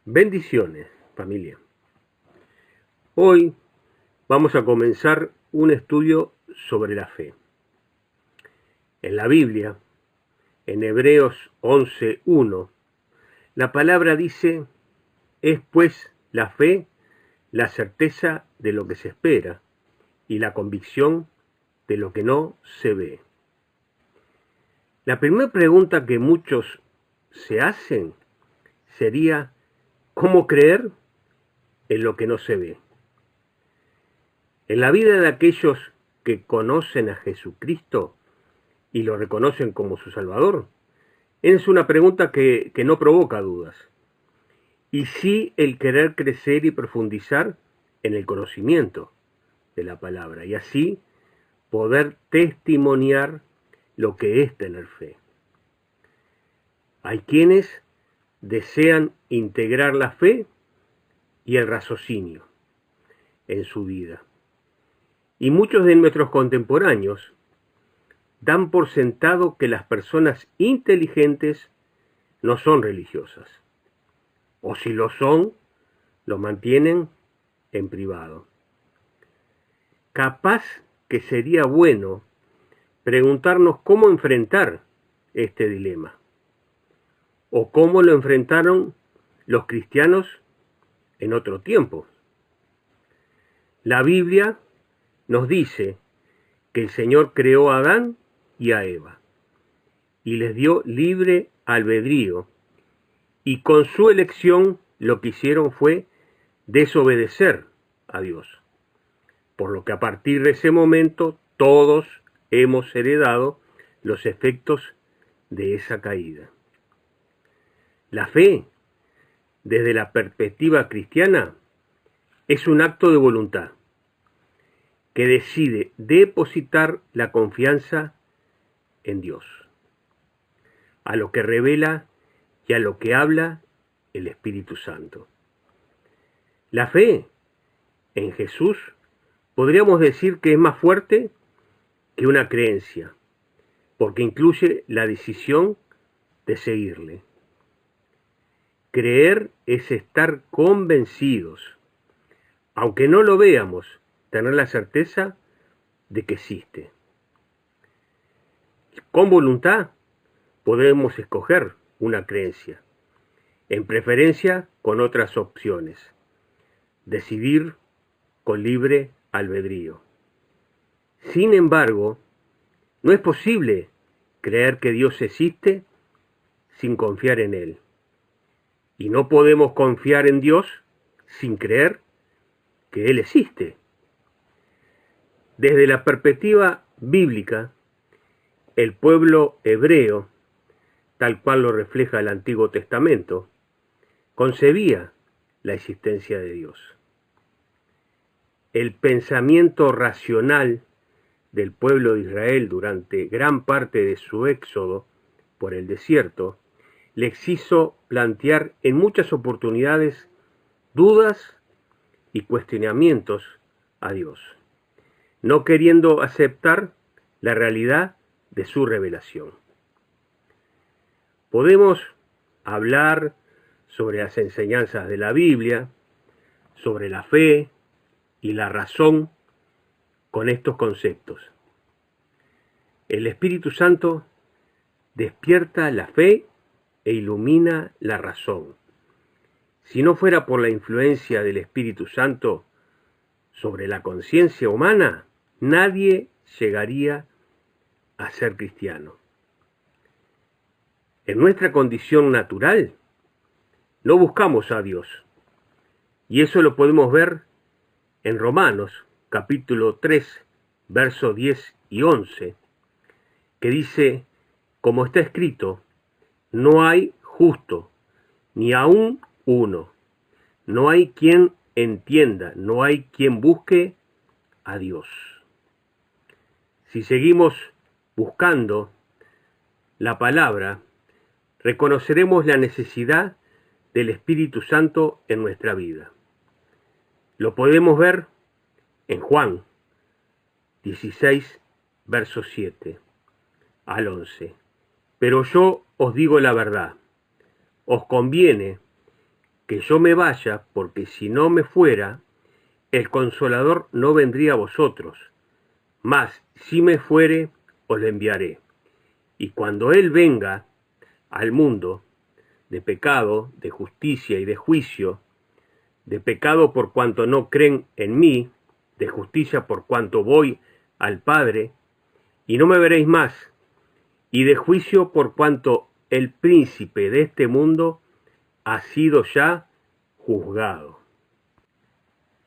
Bendiciones, familia. Hoy vamos a comenzar un estudio sobre la fe. En la Biblia, en Hebreos 11:1, la palabra dice: es pues la fe la certeza de lo que se espera y la convicción de lo que no se ve. La primera pregunta que muchos se hacen sería: ¿cómo creer en lo que no se ve? En la vida de aquellos que conocen a Jesucristo y lo reconocen como su Salvador, es una pregunta que no provoca dudas, y sí el querer crecer y profundizar en el conocimiento de la palabra, y así poder testimoniar lo que es tener fe. Hay quienes desean integrar la fe y el raciocinio en su vida. Y muchos de nuestros contemporáneos dan por sentado que las personas inteligentes no son religiosas, o si lo son, lo mantienen en privado. Capaz que sería bueno preguntarnos cómo enfrentar este dilema, o cómo lo enfrentaron los cristianos en otro tiempo. La Biblia nos dice que el Señor creó a Adán y a Eva y les dio libre albedrío, y con su elección lo que hicieron fue desobedecer a Dios, por lo que a partir de ese momento todos hemos heredado los efectos de esa caída. La fe, desde la perspectiva cristiana, es un acto de voluntad que decide depositar la confianza en Dios, a lo que revela y a lo que habla el Espíritu Santo. La fe en Jesús podríamos decir que es más fuerte que una creencia, porque incluye la decisión de seguirle. Creer es estar convencidos, aunque no lo veamos, tener la certeza de que existe. Con voluntad podemos escoger una creencia, en preferencia con otras opciones. Decidir con libre albedrío. Sin embargo, no es posible creer que Dios existe sin confiar en Él. Y no podemos confiar en Dios sin creer que Él existe. Desde la perspectiva bíblica, el pueblo hebreo, tal cual lo refleja el Antiguo Testamento, concebía la existencia de Dios. El pensamiento racional del pueblo de Israel durante gran parte de su éxodo por el desierto les hizo plantear en muchas oportunidades dudas y cuestionamientos a Dios, no queriendo aceptar la realidad de su revelación. Podemos hablar sobre las enseñanzas de la Biblia, sobre la fe y la razón con estos conceptos. El Espíritu Santo despierta la fe e ilumina la razón. Si no fuera por la influencia del Espíritu Santo sobre la conciencia humana, nadie llegaría a ser cristiano. En nuestra condición natural, no buscamos a Dios. Y eso lo podemos ver en Romanos, capítulo 3, versos 10 y 11, que dice: como está escrito, no hay justo, ni aun uno. No hay quien entienda, no hay quien busque a Dios. Si seguimos buscando la palabra, reconoceremos la necesidad del Espíritu Santo en nuestra vida. Lo podemos ver en Juan 16, versos 7 al 11. Pero yo os digo la verdad, os conviene que yo me vaya, porque si no me fuera, el Consolador no vendría a vosotros, mas si me fuere, os lo enviaré. Y cuando Él venga al mundo, de pecado, de justicia y de juicio, de pecado por cuanto no creen en mí, de justicia por cuanto voy al Padre, y no me veréis más, y de juicio por cuanto el príncipe de este mundo ha sido ya juzgado.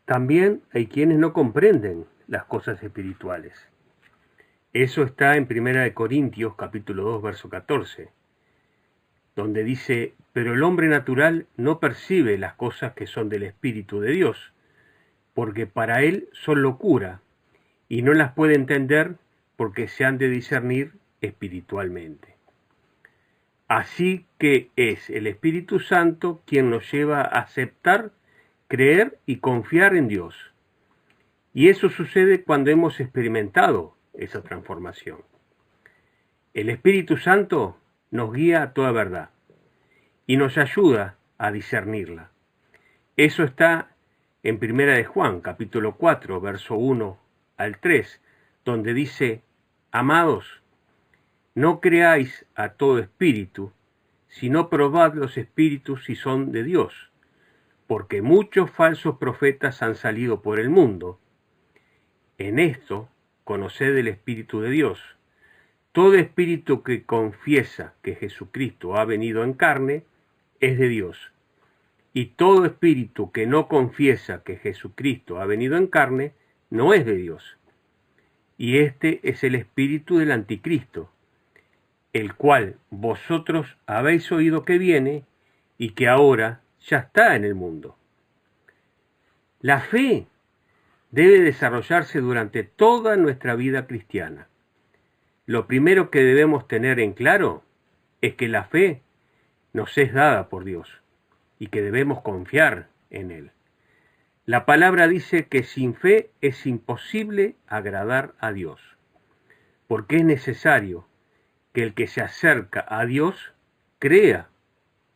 También hay quienes no comprenden las cosas espirituales. Eso está en 1 Corintios capítulo 2, verso 14, donde dice: pero el hombre natural no percibe las cosas que son del Espíritu de Dios, porque para él son locura, y no las puede entender porque se han de discernir espiritualmente. Así que es el Espíritu Santo quien nos lleva a aceptar, creer y confiar en Dios. Y eso sucede cuando hemos experimentado esa transformación. El Espíritu Santo nos guía a toda verdad y nos ayuda a discernirla. Eso está en 1 de Juan, capítulo 4, verso 1 al 3, donde dice: amados, no creáis a todo espíritu, sino probad los espíritus si son de Dios, porque muchos falsos profetas han salido por el mundo. En esto conoced el Espíritu de Dios. Todo espíritu que confiesa que Jesucristo ha venido en carne es de Dios. Y todo espíritu que no confiesa que Jesucristo ha venido en carne no es de Dios. Y este es el espíritu del anticristo, el cual vosotros habéis oído que viene y que ahora ya está en el mundo. La fe debe desarrollarse durante toda nuestra vida cristiana. Lo primero que debemos tener en claro es que la fe nos es dada por Dios y que debemos confiar en Él. La palabra dice que sin fe es imposible agradar a Dios, porque es necesario que el que se acerca a Dios crea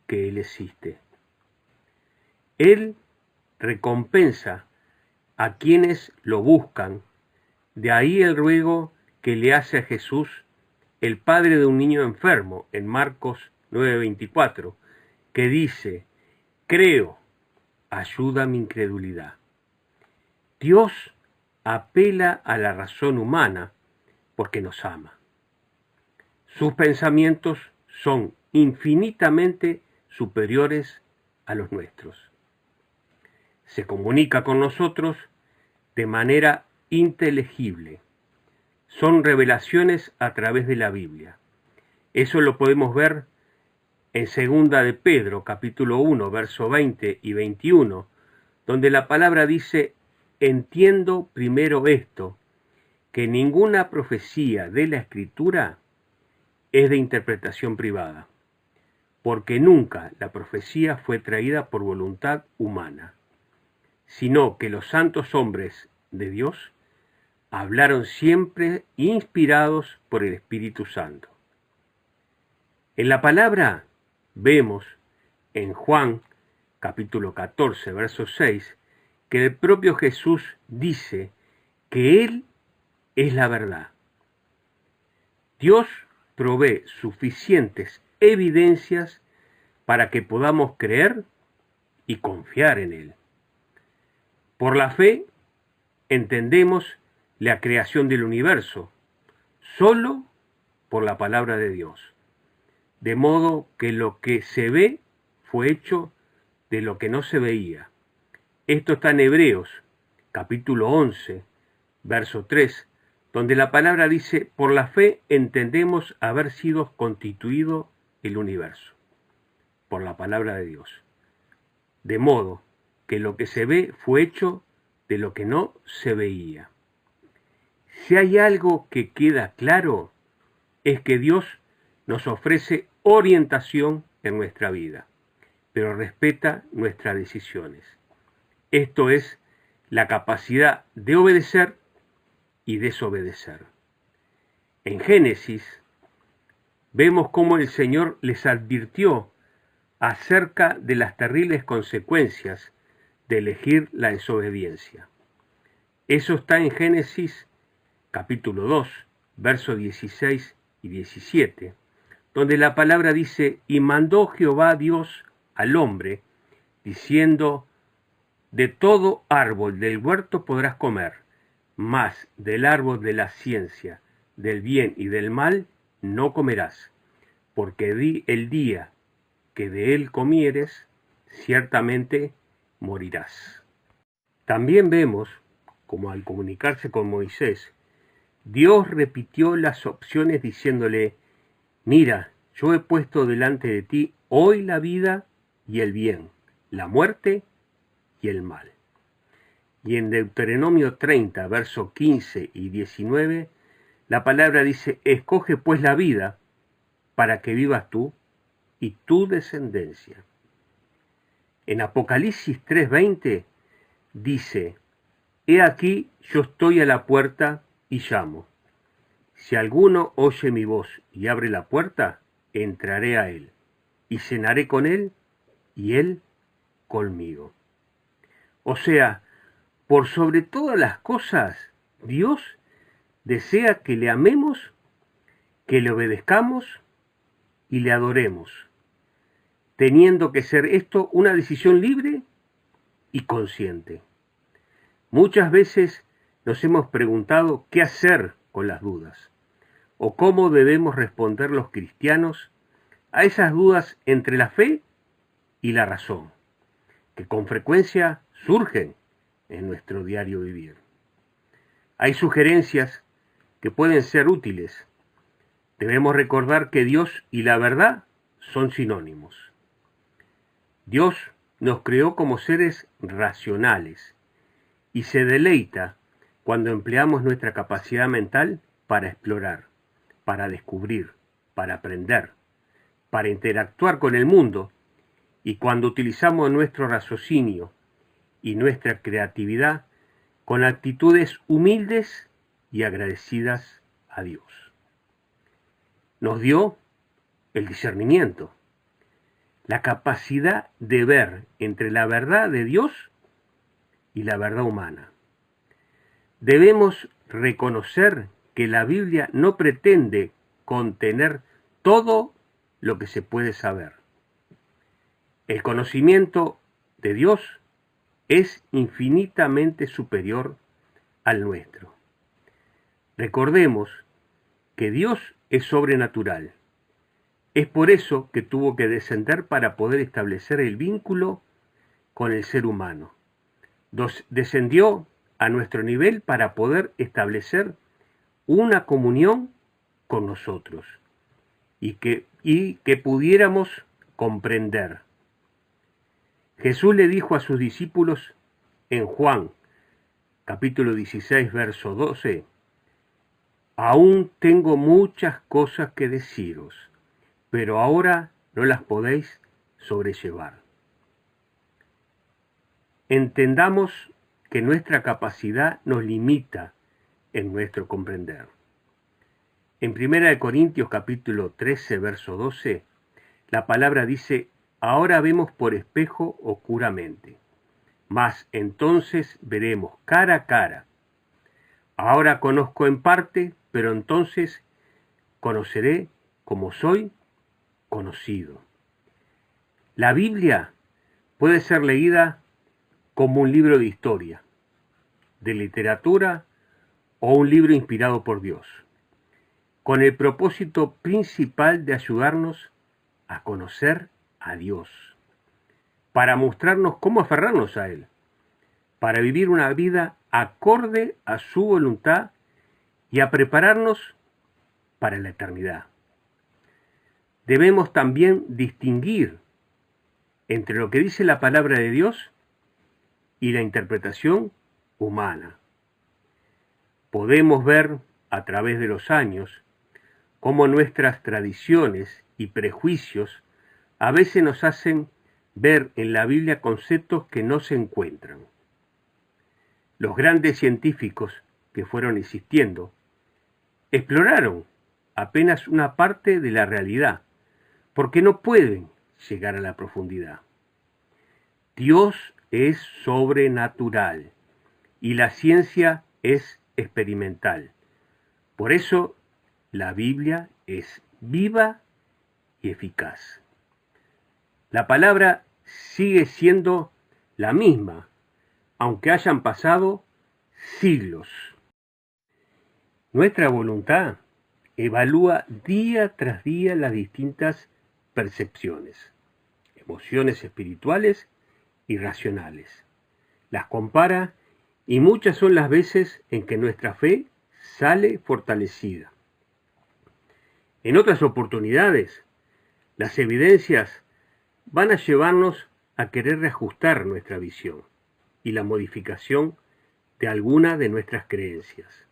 que Él existe. Él recompensa a quienes lo buscan. De ahí el ruego que le hace a Jesús el padre de un niño enfermo en Marcos 9:24, que dice: creo, ayuda mi incredulidad. Dios apela a la razón humana porque nos ama. Sus pensamientos son infinitamente superiores a los nuestros. Se comunica con nosotros de manera inteligible. Son revelaciones a través de la Biblia. Eso lo podemos ver en 2 de Pedro, capítulo 1, verso 20 y 21, donde la palabra dice: entiendo primero esto, que ninguna profecía de la Escritura es de interpretación privada, porque nunca la profecía fue traída por voluntad humana, sino que los santos hombres de Dios hablaron siempre inspirados por el Espíritu Santo. En la palabra vemos en Juan capítulo 14, verso 6, que el propio Jesús dice que Él es la verdad. Dios provee suficientes evidencias para que podamos creer y confiar en Él. Por la fe entendemos la creación del universo, solo por la palabra de Dios. De modo que lo que se ve fue hecho de lo que no se veía. Esto está en Hebreos, capítulo 11, verso 3, donde la palabra dice: por la fe entendemos haber sido constituido el universo, por la palabra de Dios. De modo que lo que se ve fue hecho de lo que no se veía. Si hay algo que queda claro, es que Dios nos ofrece orientación en nuestra vida, pero respeta nuestras decisiones. Esto es la capacidad de obedecer y desobedecer. En Génesis vemos cómo el Señor les advirtió acerca de las terribles consecuencias de elegir la desobediencia. Eso está en Génesis capítulo 2, versos 16 y 17, donde la palabra dice: y mandó Jehová Dios al hombre, diciendo: de todo árbol del huerto podrás comer, mas del árbol de la ciencia, del bien y del mal, no comerás, porque el día que de él comieres, ciertamente morirás. También vemos, como al comunicarse con Moisés, Dios repitió las opciones diciéndole: mira, yo he puesto delante de ti hoy la vida y el bien, la muerte y el mal. Y en Deuteronomio 30, versos 15 y 19, la palabra dice: escoge pues la vida para que vivas tú y tu descendencia. En Apocalipsis 3:20 dice: he aquí yo estoy a la puerta y llamo. Si alguno oye mi voz y abre la puerta, entraré a él, y cenaré con él, y él conmigo. O sea, por sobre todas las cosas, Dios desea que le amemos, que le obedezcamos y le adoremos, teniendo que ser esto una decisión libre y consciente. Muchas veces nos hemos preguntado qué hacer con las dudas, o cómo debemos responder los cristianos a esas dudas entre la fe y la razón, que con frecuencia surgen en nuestro diario vivir. Hay sugerencias que pueden ser útiles. Debemos recordar que Dios y la verdad son sinónimos. Dios nos creó como seres racionales y se deleita cuando empleamos nuestra capacidad mental para explorar, para descubrir, para aprender, para interactuar con el mundo, y cuando utilizamos nuestro raciocinio y nuestra creatividad con actitudes humildes y agradecidas a Dios. Nos dio el discernimiento, la capacidad de ver entre la verdad de Dios y la verdad humana. Debemos reconocer que la Biblia no pretende contener todo lo que se puede saber. El conocimiento de Dios es infinitamente superior al nuestro. Recordemos que Dios es sobrenatural. Es por eso que tuvo que descender para poder establecer el vínculo con el ser humano. Descendió a nuestro nivel para poder establecer una comunión con nosotros y que pudiéramos comprender. Jesús le dijo a sus discípulos en Juan, capítulo 16, verso 12, aún tengo muchas cosas que deciros, pero ahora no las podéis sobrellevar. Entendamos que nuestra capacidad nos limita en nuestro comprender. En 1 Corintios capítulo 13, verso 12, la palabra dice: ahora vemos por espejo oscuramente, mas entonces veremos cara a cara. Ahora conozco en parte, pero entonces conoceré como soy conocido. La Biblia puede ser leída como un libro de historia, de literatura o un libro inspirado por Dios, con el propósito principal de ayudarnos a conocer a Dios, para mostrarnos cómo aferrarnos a Él, para vivir una vida acorde a su voluntad y a prepararnos para la eternidad. Debemos también distinguir entre lo que dice la palabra de Dios y la interpretación humana. Podemos ver a través de los años cómo nuestras tradiciones y prejuicios a veces nos hacen ver en la Biblia conceptos que no se encuentran. Los grandes científicos que fueron existiendo exploraron apenas una parte de la realidad, porque no pueden llegar a la profundidad. Dios es sobrenatural y la ciencia es experimental. Por eso la Biblia es viva y eficaz. La palabra sigue siendo la misma, aunque hayan pasado siglos. Nuestra voluntad evalúa día tras día las distintas percepciones, emociones espirituales y racionales. Las compara y muchas son las veces en que nuestra fe sale fortalecida. En otras oportunidades, las evidencias van a llevarnos a querer reajustar nuestra visión y la modificación de alguna de nuestras creencias.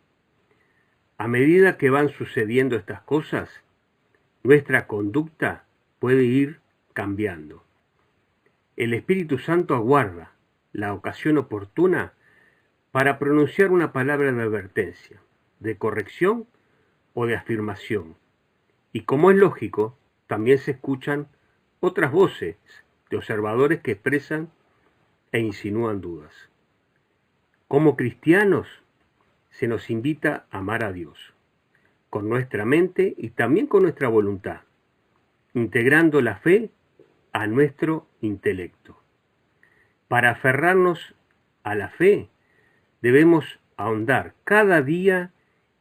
A medida que van sucediendo estas cosas, nuestra conducta puede ir cambiando. El Espíritu Santo aguarda la ocasión oportuna para pronunciar una palabra de advertencia, de corrección o de afirmación. Y como es lógico, también se escuchan otras voces de observadores que expresan e insinúan dudas. Como cristianos, se nos invita a amar a Dios, con nuestra mente y también con nuestra voluntad, integrando la fe a nuestro intelecto. Para aferrarnos a la fe, debemos ahondar cada día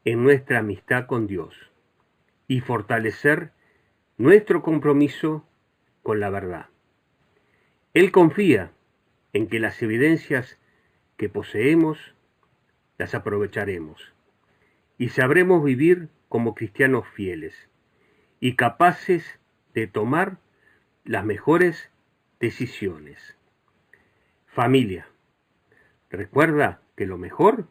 en nuestra amistad con Dios y fortalecer nuestro compromiso con la verdad. Él confía en que las evidencias que poseemos las aprovecharemos y sabremos vivir como cristianos fieles y capaces de tomar las mejores decisiones. Familia, recuerda que lo mejor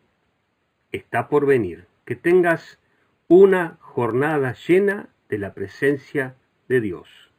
está por venir. Que tengas una jornada llena de la presencia de Dios.